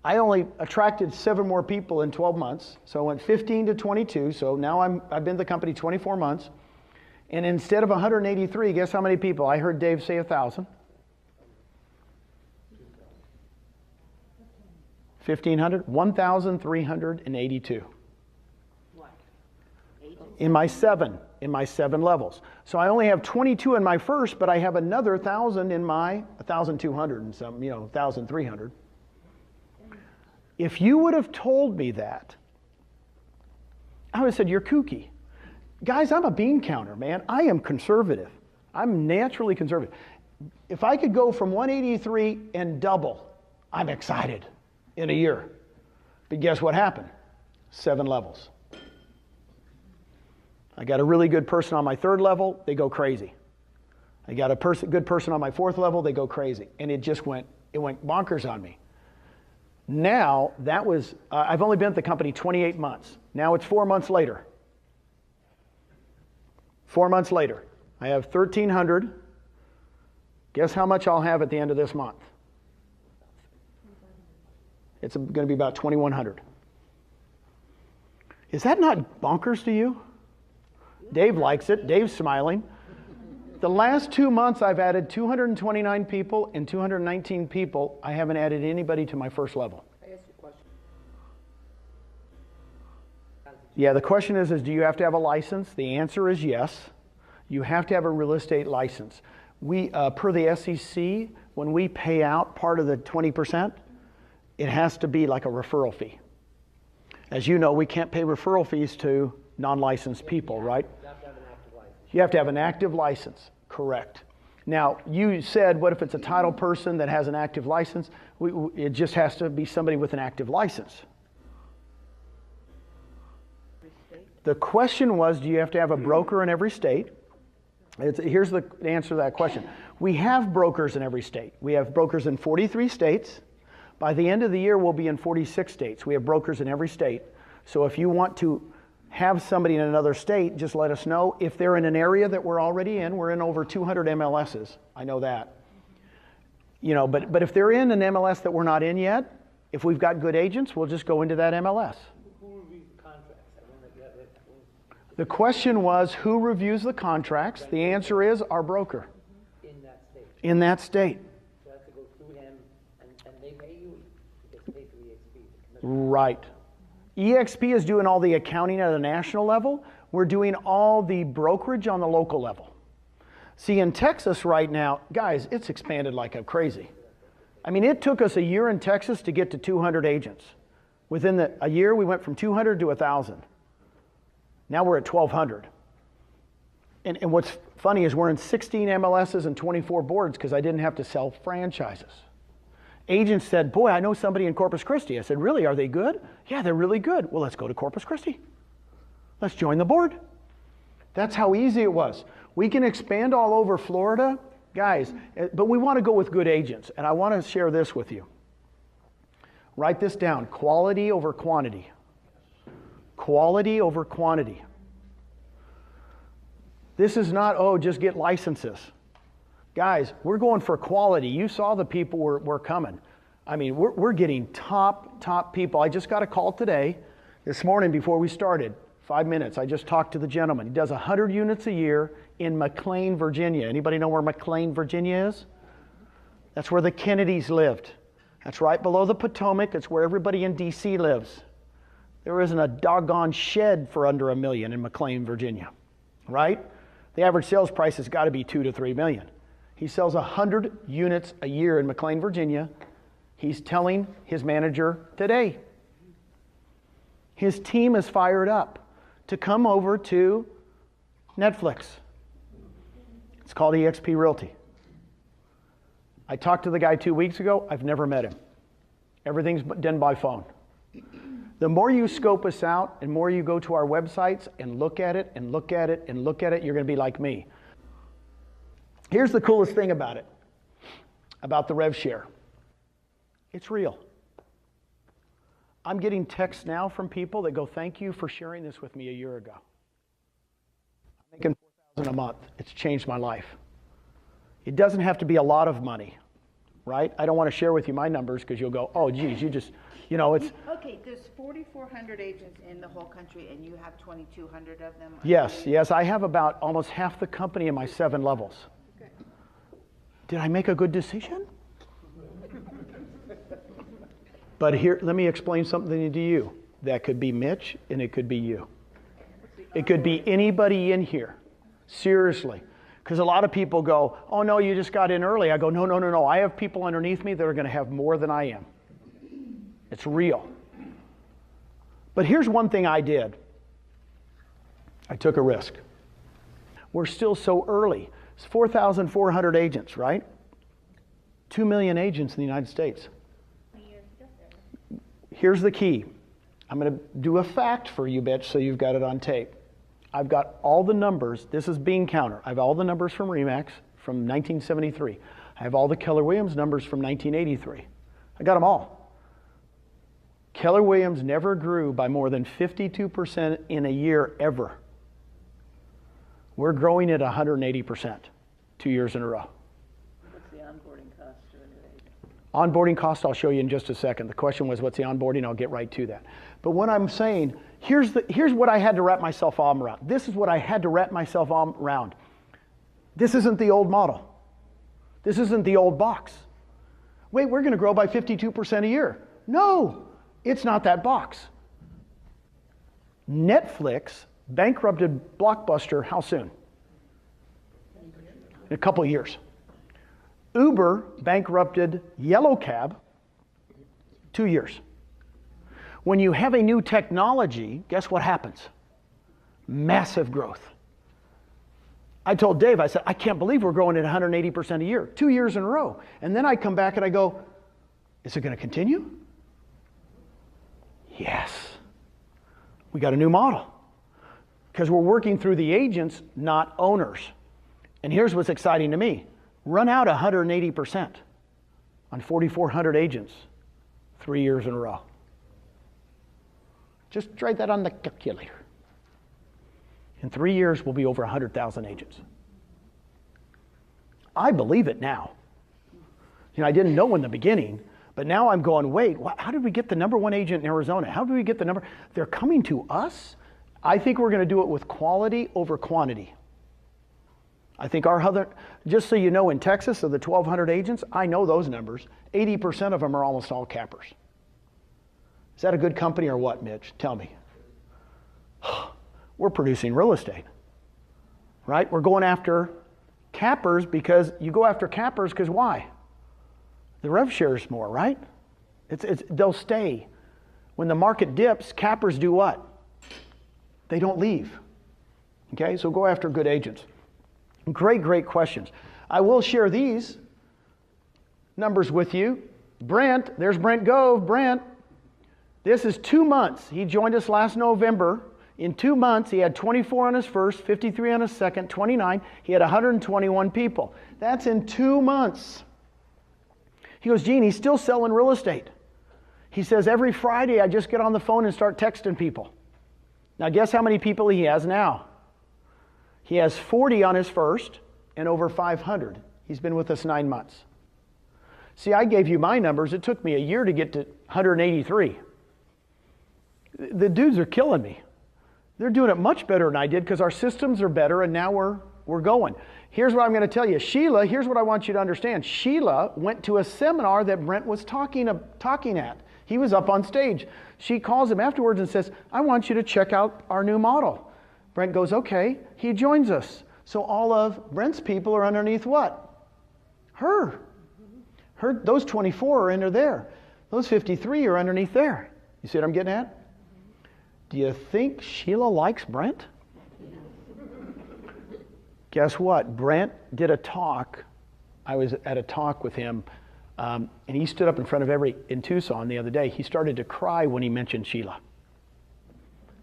I only attracted 7 more people in 12 months. So I went 15 to 22. So now I've been in the company 24 months. And instead of 183, guess how many people? I heard Dave say 1,000. 1,500? 1,382. What? In my seven levels. So I only have 22 in my first, but I have another 1,000 in my 1,200 and some, 1,300. If you would have told me that, I would have said, you're kooky. Guys, I'm a bean counter, man. I am conservative. I'm naturally conservative. If I could go from 183 and double, I'm excited in a year. But guess what happened? 7 levels. I got a really good person on my 3rd level, they go crazy. I got a good person on my 4th level, they go crazy. And it went bonkers on me. Now, I've only been at the company 28 months. Now it's 4 months later. 4 months later, I have 1,300. Guess how much I'll have at the end of this month? It's going to be about 2,100. Is that not bonkers to you? Dave likes it. Dave's smiling. The last 2 months, I've added 229 people and 219 people. I haven't added anybody to my first level. I asked you a question. Yeah, the question is do you have to have a license? The answer is yes. You have to have a real estate license. We, per the SEC, when we pay out part of the 20%, it has to be like a referral fee. As you know, we can't pay referral fees to non-licensed people, right? You have to have an active license, correct. Now, you said, what if it's a title person that has an active license? It just has to be somebody with an active license. The question was, do you have to have a broker in every state? Here's the answer to that question. We have brokers in every state. We have brokers in 43 states. By the end of the year, we'll be in 46 states. We have brokers in every state. So if you want to have somebody in another state, just let us know. If they're in an area that we're already in, we're in over 200 MLSs. I know that. You know, but if they're in an MLS that we're not in yet, if we've got good agents, we'll just go into that MLS. Who reviews the contracts? The question was, who reviews the contracts? The answer is our broker. In that state. In that state. So I have to go through him, and they pay you. You get paid through EXP. Right. EXP is doing all the accounting at a national level. We're doing all the brokerage on the local level. See, in Texas right now, guys, it's expanded like crazy. I mean, it took us a year in Texas to get to 200 agents. Within a year, we went from 200 to 1,000. Now we're at 1,200. And what's funny is we're in 16 MLSs and 24 boards because I didn't have to sell franchises. Agents said, boy, I know somebody in Corpus Christi. I said, really, are they good? Yeah, they're really good. Well, let's go to Corpus Christi. Let's join the board. That's how easy it was. We can expand all over Florida, guys, but we want to go with good agents. And I want to share this with you. Write this down, quality over quantity. Quality over quantity. This is not, oh, just get licenses. Guys, we're going for quality. You saw the people we're coming. I mean, we're getting top people. I just got a call today, this morning before we started, 5 minutes. I just talked to the gentleman. He does 100 units a year in McLean, Virginia. Anybody know where McLean, Virginia is? That's where the Kennedys lived. That's right below the Potomac. It's where everybody in DC lives. There isn't a doggone shed for under $1 million in McLean, Virginia, right? The average sales price has got to be $2 to $3 million. He sells 100 units a year in McLean, Virginia. He's telling his manager today. His team is fired up to come over to Netflix. It's called Exp Realty. I talked to the guy 2 weeks ago. I've never met him. Everything's done by phone. The more you scope us out and more you go to our websites and look at it and look at it and look at it, you're going to be like me. Here's the coolest thing about it, about the rev share. It's real. I'm getting texts now from people that go, thank you for sharing this with me a year ago. I'm making $4,000 a month. It's changed my life. It doesn't have to be a lot of money, right? I don't want to share with you my numbers because you'll go, oh, geez, you just, you know, it's... Okay, there's 4,400 agents in the whole country, and you have 2,200 of them? Yes, I have about almost half the company in my 7 levels. Okay. Did I make a good decision? But here, let me explain something to you. That could be Mitch, and it could be you. It could be anybody in here. Seriously. Because a lot of people go, oh, no, you just got in early. I go, no. I have people underneath me that are going to have more than I am. It's real. But here's one thing I did. I took a risk. We're still so early. It's 4,400 agents, right? 2 million agents in the United States. Here's the key. I'm going to do a fact for you, bitch, so you've got it on tape. I've got all the numbers. This is bean counter. I have all the numbers from RE/MAX from 1973. I have all the Keller Williams numbers from 1983. I got them all. Keller Williams never grew by more than 52% in a year ever. We're growing at 180% 2 years in a row. What's the onboarding cost to a new agent? Onboarding cost, I'll show you in just a second. The question was, what's the onboarding? I'll get right to that. But what I'm saying, here's what I had to wrap myself arm around. This is what I had to wrap myself arm around. This isn't the old model. This isn't the old box. Wait, we're going to grow by 52% a year. No, it's not that box. Netflix bankrupted Blockbuster how soon? In a couple of years. Uber bankrupted Yellow Cab 2 years. When you have a new technology, guess what happens? Massive growth. I told Dave, I said, I can't believe we're growing at 180% a year, 2 years in a row. And then I come back and I go, is it going to continue? Yes. We got a new model. Because we're working through the agents, not owners. And here's what's exciting to me. Run out 180% on 4,400 agents 3 years in a row. Just try that on the calculator. In 3 years, we'll be over 100,000 agents. I believe it now. You know, I didn't know in the beginning, but now I'm going, wait, how did we get the number one agent in Arizona? How did we get the number? They're coming to us? I think we're going to do it with quality over quantity. I think our other, just so you know, in Texas, of the 1,200 agents, I know those numbers. 80% of them are almost all cappers. Is that a good company or what, Mitch? Tell me. We're producing real estate, right? We're going after cappers because you go after cappers because why? The rev share is more, right? They'll stay. When the market dips, cappers do what? They don't leave. Okay, so go after good agents. Great, great questions. I will share these numbers with you. Brent, there's Brent Gove. Brent, this is 2 months. He joined us last November. In 2 months, he had 24 on his first, 53 on his second, 29. He had 121 people. That's in 2 months. He goes, Gene, he's still selling real estate. He says, every Friday, I just get on the phone and start texting people. Now, guess how many people he has now? He has 40 on his first and over 500. He's been with us 9 months. See, I gave you my numbers. It took me a year to get to 183. The dudes are killing me. They're doing it much better than I did because our systems are better and now we're going. Here's what I'm going to tell you. Sheila, here's what I want you to understand. Sheila went to a seminar that Brent was talking at. He was up on stage. She calls him afterwards and says, I want you to check out our new model. Brent goes, okay. He joins us. So all of Brent's people are underneath what? Her. Those 24 are under there. Those 53 are underneath there. You see what I'm getting at? Do you think Sheila likes Brent? Guess what? Brent did a talk. I was at a talk with him, and he stood up in front of in Tucson the other day. He started to cry when he mentioned Sheila.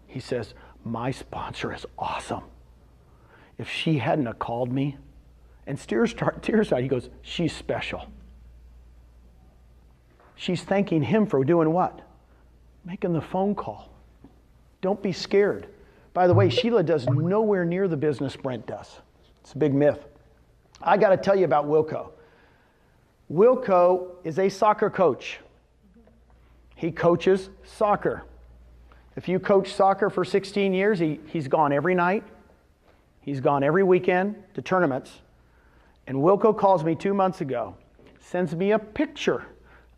He says, my sponsor is awesome. If she hadn't have called me, and tears out, he goes, she's special. She's thanking him for doing what? Making the phone call. Don't be scared. By the way, Sheila does nowhere near the business Brent does. It's a big myth. I got to tell you about Wilco. Wilco is a soccer coach. He coaches soccer. If you coach soccer for 16 years, he's gone every night. He's gone every weekend to tournaments. And Wilco calls me 2 months ago, sends me a picture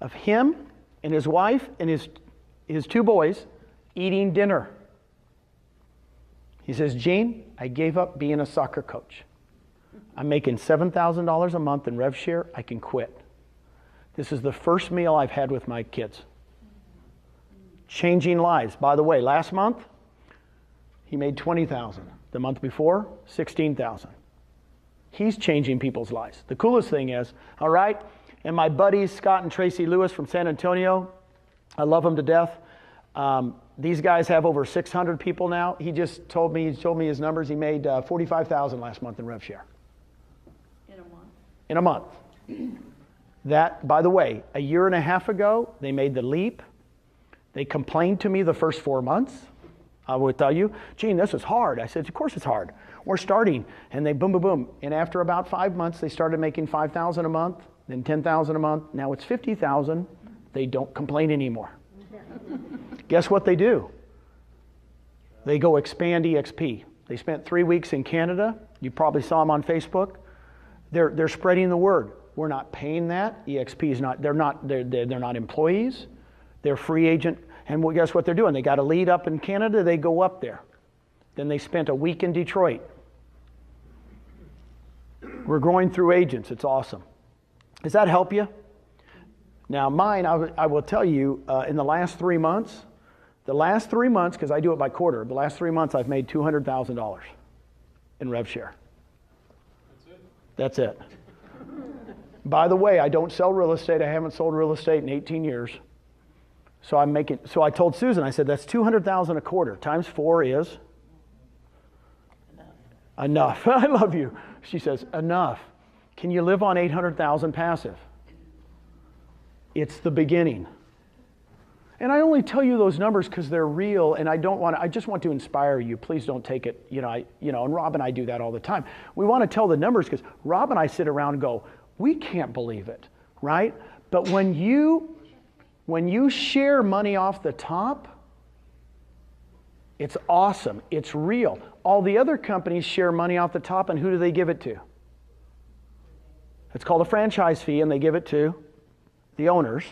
of him and his wife and his 2 boys eating dinner. He says, Gene, I gave up being a soccer coach. I'm making $7,000 a month in rev share. I can quit. This is the first meal I've had with my kids. Changing lives. By the way, last month, he made $20,000. The month before, $16,000. He's changing people's lives. The coolest thing is, all right, and my buddies, Scott and Tracy Lewis from San Antonio, I love them to death. These guys have over 600 people now. He told me his numbers. He made $45,000 last month in rev share. In a month? In a month. That, by the way, a year and a half ago, they made the leap. They complained to me the first 4 months. I would tell you, Gene, this is hard. I said, of course it's hard. We're starting. And they boom, boom, boom. And after about 5 months, they started making $5,000 a month, then $10,000 a month. Now it's $50,000. They don't complain anymore. Guess what they do? They go expand EXP. They spent 3 weeks in Canada. You probably saw them on Facebook. They're spreading the word. We're not paying that. EXP is not. They're not employees. They're free agent. And well, guess what they're doing? They got a lead up in Canada. They go up there. Then they spent a week in Detroit. We're growing through agents. It's awesome. Does that help you? Now mine, I will tell you, in the last 3 months, because I do it by quarter, the last 3 months I've made $200,000 in rev share. That's it. By the way, I don't sell real estate. I haven't sold real estate in 18 years. So I told Susan, I said, that's $200,000 a quarter. Times 4 is? Enough. I love you. She says, enough. Can you live on 800,000 passive? It's the beginning. And I only tell you those numbers because they're real, and I just want to inspire you. Please don't take it, and Rob and I do that all the time. We want to tell the numbers because Rob and I sit around and go, we can't believe it, right? But when you share money off the top, it's awesome. It's real. All the other companies share money off the top, and who do they give it to? It's called a franchise fee, and they give it to the owners.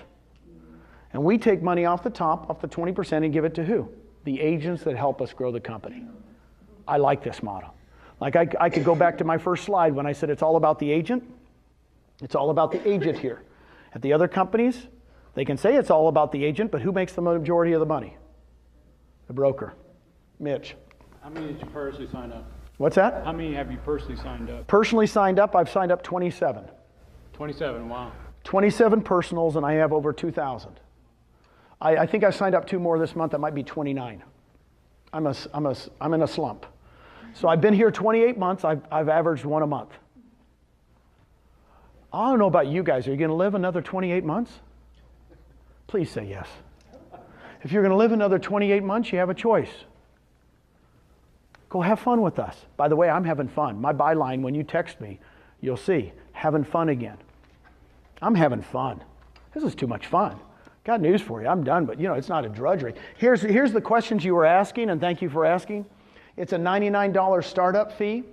And we take money off the top, off the 20%, and give it to who? The agents that help us grow the company. I like this model. Like I could go back to my first slide when I said it's all about the agent. It's all about the agent here. At the other companies, they can say it's all about the agent, but who makes the majority of the money? The broker. Mitch. How many did you personally sign up? What's that? How many have you personally signed up? Personally signed up, I've signed up 27. 27, wow. 27 personals, and I have over 2,000. I think I signed up 2 more this month. That might be 29. I'm in a slump. So I've been here 28 months. I've averaged 1 a month. I don't know about you guys. Are you going to live another 28 months? Please say yes. If you're going to live another 28 months, you have a choice. Go have fun with us. By the way, I'm having fun. My byline, when you text me, you'll see, having fun again. I'm having fun. This is too much fun. Got news for you. I'm done, but it's not a drudgery. Here's the questions you were asking, and thank you for asking. It's a $99 startup fee.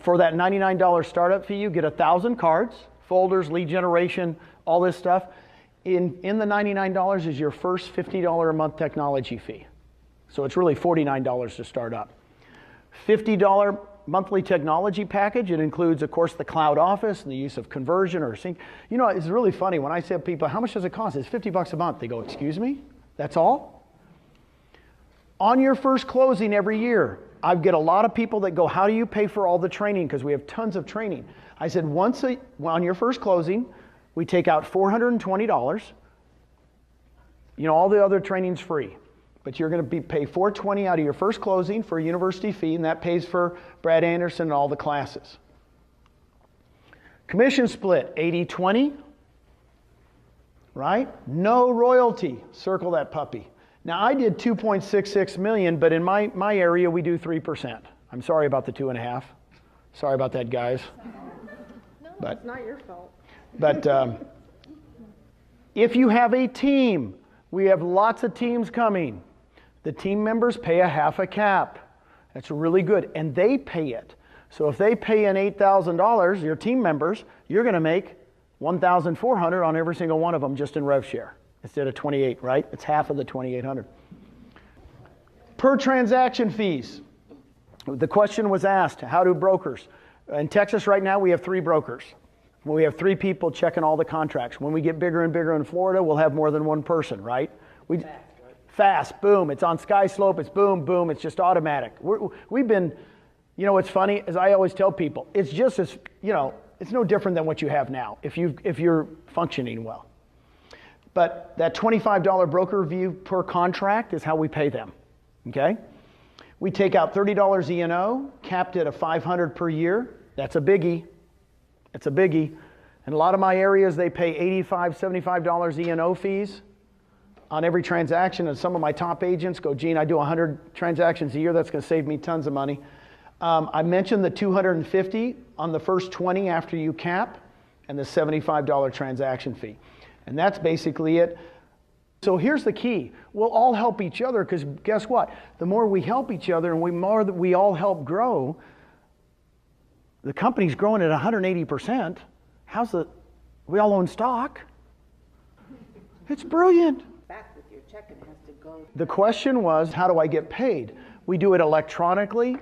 For that $99 startup fee, you get 1,000 cards, folders, lead generation, all this stuff. In the $99 is your first $50 a month technology fee. So it's really $49 to start up. $50 monthly technology package. It includes, of course, the cloud office and the use of conversion or sync. It's really funny when I say to people, how much does it cost? It's $50 a month. They go, excuse me? That's all? On your first closing every year, I get a lot of people that go, how do you pay for all the training? Because we have tons of training. I said, on your first closing, we take out $420. All the other training's free. But you're going to pay $420 out of your first closing for a university fee, and that pays for Brad Anderson and all the classes. Commission split, 80-20, right? No royalty, circle that puppy. Now I did 2.66 million, but in my area we do 3%. I'm sorry about the 2.5. Sorry about that, guys. No, it's not your fault. But if you have a team, we have lots of teams coming. The team members pay a half a cap. That's really good, and they pay it. So if they pay in $8,000, your team members, you're going to make $1,400 on every single one of them just in rev share instead of 28, right? It's half of the 2,800. Per transaction fees. The question was asked, how do brokers? In Texas right now, we have 3 brokers. We have 3 people checking all the contracts. When we get bigger and bigger in Florida, we'll have more than 1 person, right? Fast, boom. It's on Sky Slope. It's boom, boom. It's just automatic. We've been, what's funny is I always tell people, it's just as, it's no different than what you have now if you're functioning well. But that $25 broker fee per contract is how we pay them, okay? We take out $30 E&O, capped at a $500 per year. That's a biggie. It's a biggie. In a lot of my areas, they pay $85, $75 E&O fees on every transaction, and some of my top agents go, Gene, I do 100 transactions a year. That's going to save me tons of money. I mentioned the $250 on the first 20 after you cap, and the $75 transaction fee. And that's basically it. So here's the key. We'll all help each other, because guess what? The more we help each other and the more that we all help grow, The company's growing at 180%. We all own stock. It's brilliant. Back with your check and it has to go. The question was, how do I get paid? We do it electronically.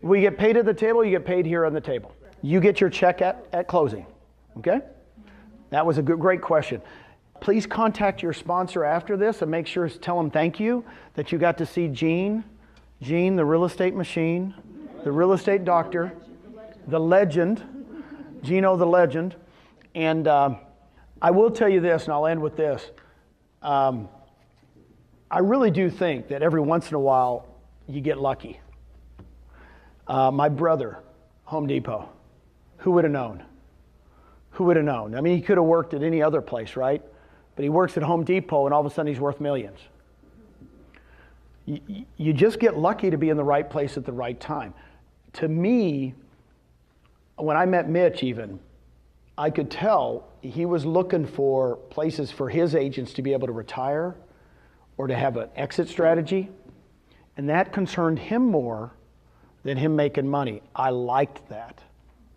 We get paid at the table, you get paid here on the table. You get your check at closing, okay? That was a great question. Please contact your sponsor after this and make sure to tell them thank you that you got to see Gene, the real estate machine, the real estate doctor, the legend, Gino the legend. And I will tell you this, and I'll end with this. I really do think that every once in a while you get lucky. My brother, Home Depot, who would have known? Who would have known? I mean, he could have worked at any other place, right? But he works at Home Depot and all of a sudden he's worth millions. You just get lucky to be in the right place at the right time. To me, when I met Mitch even, I could tell he was looking for places for his agents to be able to retire or to have an exit strategy. And that concerned him more than him making money. I liked that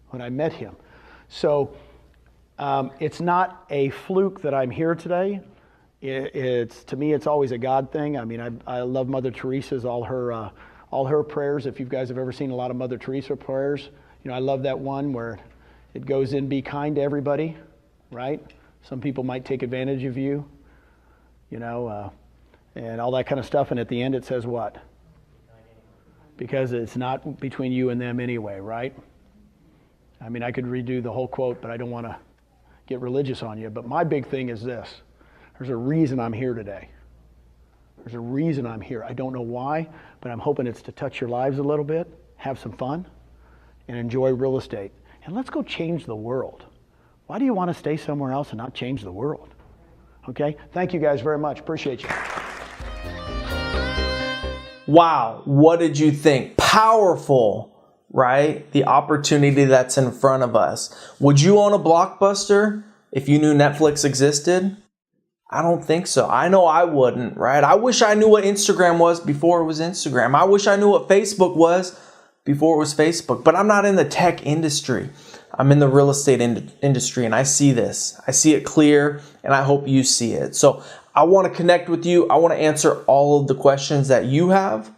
when I met him. So it's not a fluke that I'm here today. To me, it's always a God thing. I mean, I love Mother Teresa's, all her prayers. If you guys have ever seen a lot of Mother Teresa prayers, you know, I love that one where it goes in, be kind to everybody, right? Some people might take advantage of you, you know, and all that kind of stuff. And at the end it says what? Because it's not between you and them anyway, right? I mean, I could redo the whole quote, but I don't want to get religious on you. But my big thing is this. There's a reason I'm here today. There's a reason I'm here. I don't know why, but I'm hoping it's to touch your lives a little bit, have some fun, and enjoy real estate. And let's go change the world. Why do you want to stay somewhere else and not change the world? Okay? Thank you guys very much. Appreciate you. Wow, what did you think? Powerful, right? The opportunity that's in front of us. Would you own a Blockbuster if you knew Netflix existed? I don't think so. I know I wouldn't, right? I wish I knew what Instagram was before it was Instagram. I wish I knew what Facebook was before it was Facebook. But I'm not in the tech industry. I'm in the real estate industry, and I see this. I see it clear, and I hope you see it. So I want to connect with you. I want to answer all of the questions that you have.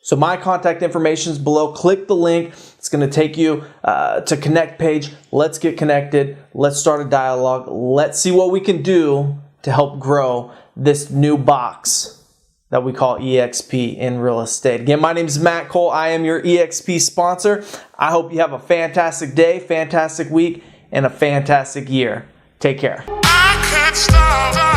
So my contact information is below. Click the link. It's going to take you to connect page. Let's get connected. Let's start a dialogue. Let's see what we can do to help grow this new box that we call EXP in real estate. Again, my name is Matt Cole. I am your EXP sponsor. I hope you have a fantastic day, fantastic week, and a fantastic year. Take care. I can't stop.